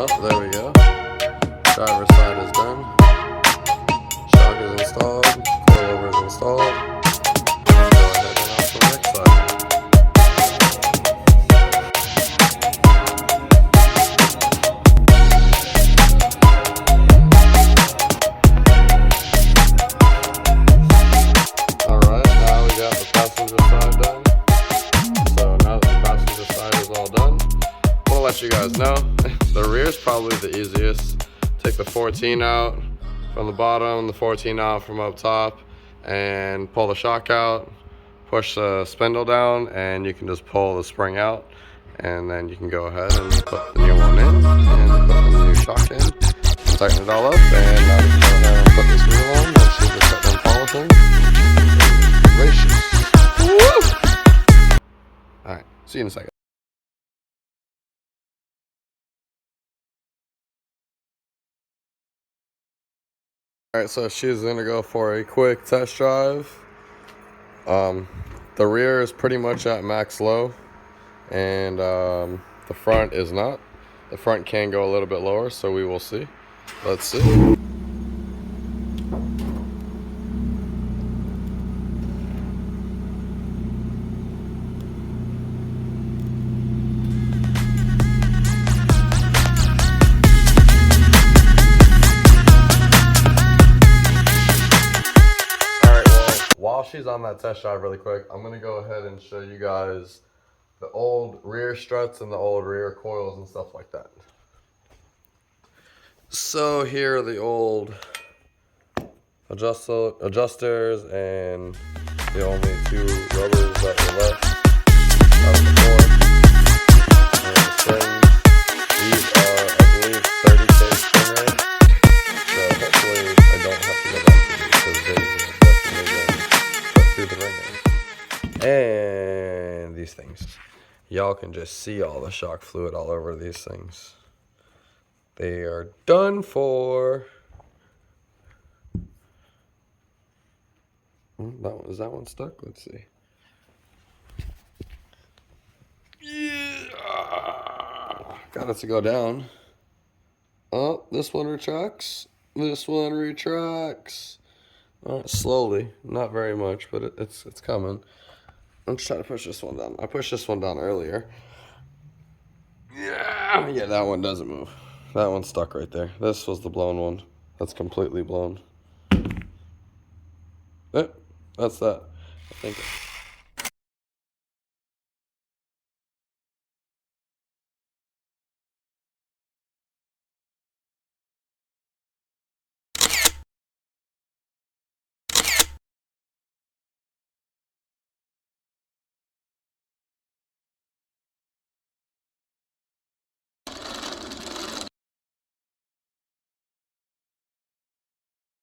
Oh, there we go. Driver's side is done. Shock is installed. Coilover is installed. Go ahead and off to the next side. Alright, now we got the passenger side done. So now that the passenger side is all done, I want to let you guys know the rear is probably the easiest. Take the 14 out from the bottom, the 14 out from up top, and pull the shock out, push the spindle down, and you can just pull the spring out, and then you can go ahead and put the new one in, and put the new shock in, tighten it all up, and now we can go ahead and put this wheel on. Let's see if it's got them polishing. Gracious. Woo! Alright, see you in a second. Alright, so she's gonna go for a quick test drive. The rear is pretty much at max low, and the front is not. The front can go a little bit lower, so we will see. Let's see. While she's on that test drive really quick, I'm going to go ahead and show you guys the old rear struts and the old rear coils and stuff like that. So here are the old adjusters and the only two rubbers that were left out of the board. And the springs. These are, I believe, 30K spring rate. So hopefully I don't have to go back to these because they through the ring. And these things, y'all can just see all the shock fluid all over these things. They are done for. Is that one stuck? Let's see. Yeah, got it to go down. Oh, this one retracts. This one retracts. Slowly, not very much, but it's coming. Let's try to push this one down. I pushed this one down earlier. Yeah, that one doesn't move. That one's stuck right there. This was the blown one. That's completely blown. That's that. I think.